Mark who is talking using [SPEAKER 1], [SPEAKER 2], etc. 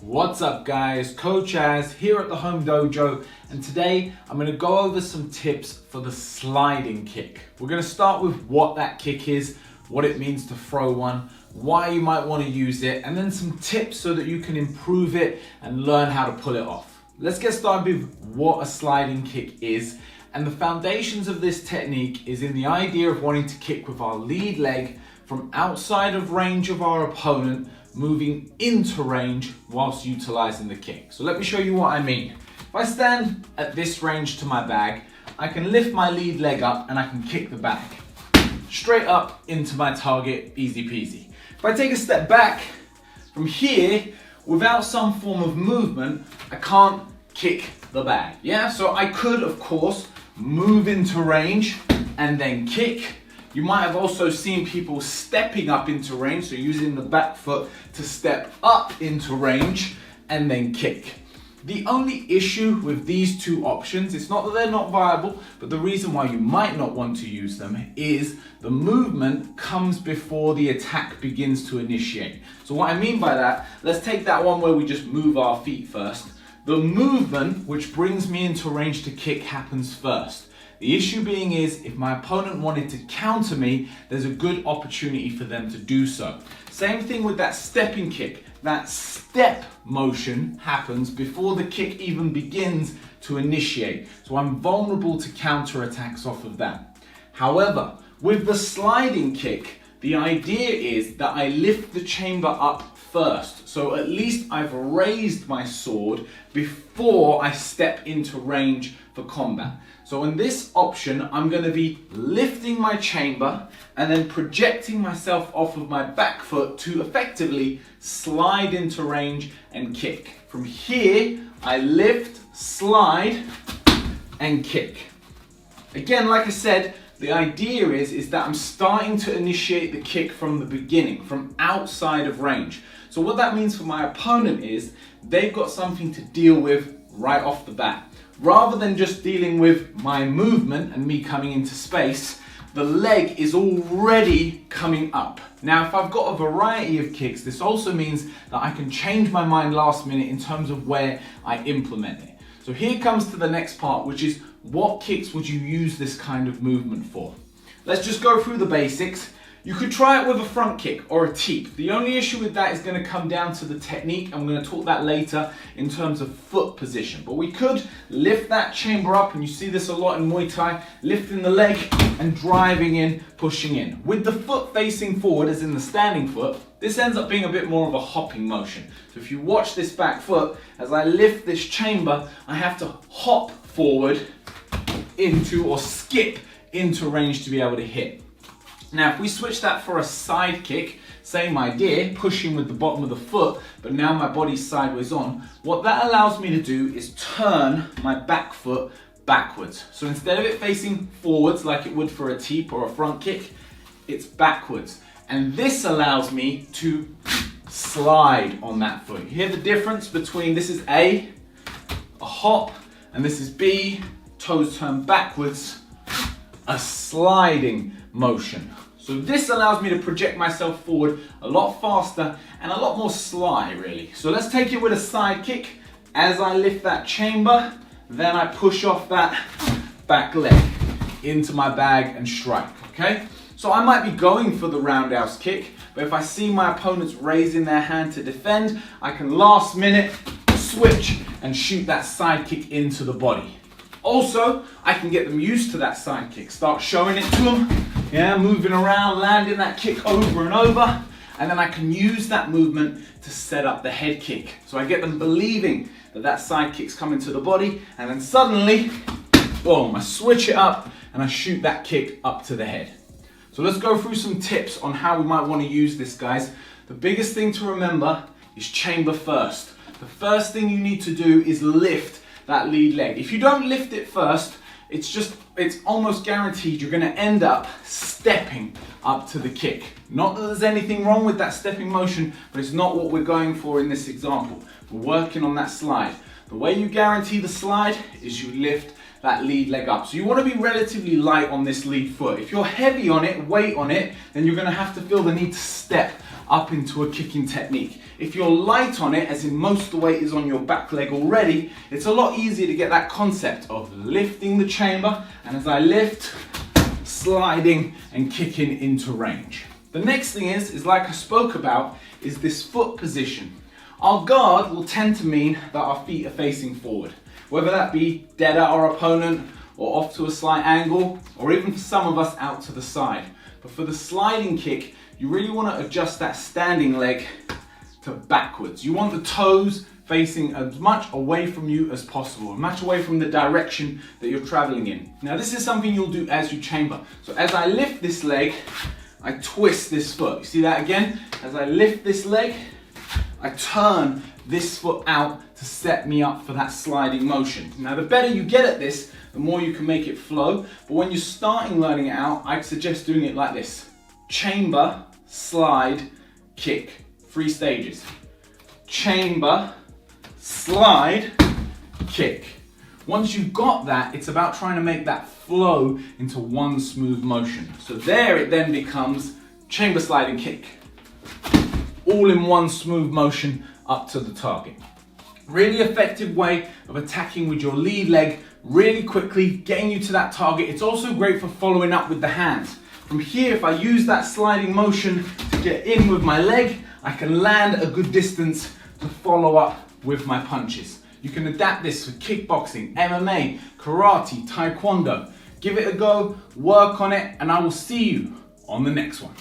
[SPEAKER 1] What's up guys, Coach Az here at the Home Dojo, and today I'm going to go over some tips for the sliding kick. We're going to start with what that kick is, what it means to throw one, why you might want to use it, and then some tips so that you can improve it and learn how to pull it off. Let's get started with what a sliding kick is, and the foundations of this technique is in the idea of wanting to kick with our lead leg from outside of range of our opponent, moving into range whilst utilizing the kick. So let me show you what I mean. If I stand at this range to my bag, I can lift my lead leg up and I can kick the bag straight up into my target, easy peasy. If I take a step back from here, without some form of movement, I can't kick the bag. Yeah, so I could, of course, move into range and then kick. You might have also seen people stepping up into range, so using the back foot to step up into range and then kick. The only issue with these two options, it's not that they're not viable, but the reason why you might not want to use them is the movement comes before the attack begins to initiate. So what I mean by that, let's take that one where we just move our feet first. The movement which brings me into range to kick happens first. The issue being is, if my opponent wanted to counter me, there's a good opportunity for them to do so. Same thing with that stepping kick. That step motion happens before the kick even begins to initiate. So I'm vulnerable to counter attacks off of that. However, with the sliding kick, the idea is that I lift the chamber up first. So at least I've raised my sword before I step into range for combat. So in this option, I'm going to be lifting my chamber and then projecting myself off of my back foot to effectively slide into range and kick. From here, I lift, slide, and kick. Again, like I said, the idea is that I'm starting to initiate the kick from the beginning, from outside of range. So what that means for my opponent is they've got something to deal with right off the bat. Rather than just dealing with my movement and me coming into space, the leg is already coming up. Now, if I've got a variety of kicks, this also means that I can change my mind last minute in terms of where I implement it. So here comes to the next part, which is what kicks would you use this kind of movement for? Let's just go through the basics. You could try it with a front kick or a teep. The only issue with that is going to come down to the technique. I'm going to talk that later in terms of foot position. But we could lift that chamber up, and you see this a lot in Muay Thai, lifting the leg and driving in, pushing in. With the foot facing forward, as in the standing foot, this ends up being a bit more of a hopping motion. So if you watch this back foot, as I lift this chamber, I have to hop forward into or skip into range to be able to hit. Now, if we switch that for a side kick, same idea, pushing with the bottom of the foot, but now my body's sideways on, what that allows me to do is turn my back foot backwards. So instead of it facing forwards like it would for a teep or a front kick, it's backwards. And this allows me to slide on that foot. You hear the difference between this is A hop, and this is B, toes turn backwards, a sliding motion. So this allows me to project myself forward a lot faster and a lot more sly, really. So let's take it with a side kick. As I lift that chamber, then I push off that back leg into my bag and strike, okay? So I might be going for the roundhouse kick, but if I see my opponents raising their hand to defend, I can last minute switch and shoot that side kick into the body. Also, I can get them used to that side kick, start showing it to them, yeah, moving around, landing that kick over and over, and then I can use that movement to set up the head kick. So I get them believing that that side kick's coming to the body, and then suddenly, boom, I switch it up and I shoot that kick up to the head. So let's go through some tips on how we might want to use this, guys. The biggest thing to remember is chamber first. The first thing you need to do is lift that lead leg. If you don't lift it first, it's almost guaranteed you're going to end up stepping up to the kick. Not that there's anything wrong with that stepping motion, but it's not what we're going for in this example. We're working on that slide. The way you guarantee the slide is you lift that lead leg up. So you want to be relatively light on this lead foot. If you're heavy on it, weight on it, then you're going to have to feel the need to step up into a kicking technique. If you're light on it, as in most of the weight is on your back leg already, it's a lot easier to get that concept of lifting the chamber, and as I lift, sliding and kicking into range. The next thing is like I spoke about, is this foot position. Our guard will tend to mean that our feet are facing forward, whether that be dead at our opponent or off to a slight angle, or even for some of us out to the side. But for the sliding kick, you really want to adjust that standing leg to backwards. You want the toes facing as much away from you as possible, as much away from the direction that you're traveling in. Now this is something you'll do as you chamber. So as I lift this leg, I twist this foot. You see that again? As I lift this leg, I turn this foot out to set me up for that sliding motion. Now the better you get at this, the more you can make it flow. But when you're starting learning it out, I'd suggest doing it like this. Chamber, slide, kick. 3 stages. Chamber, slide, kick. Once you've got that, it's about trying to make that flow into one smooth motion. So there it then becomes chamber, slide and kick. All in one smooth motion up to the target. Really effective way of attacking with your lead leg really quickly, getting you to that target. It's also great for following up with the hands. From here, if I use that sliding motion to get in with my leg, I can land a good distance to follow up with my punches. You can adapt this for kickboxing, MMA, karate, taekwondo. Give it a go, work on it, and I will see you on the next one.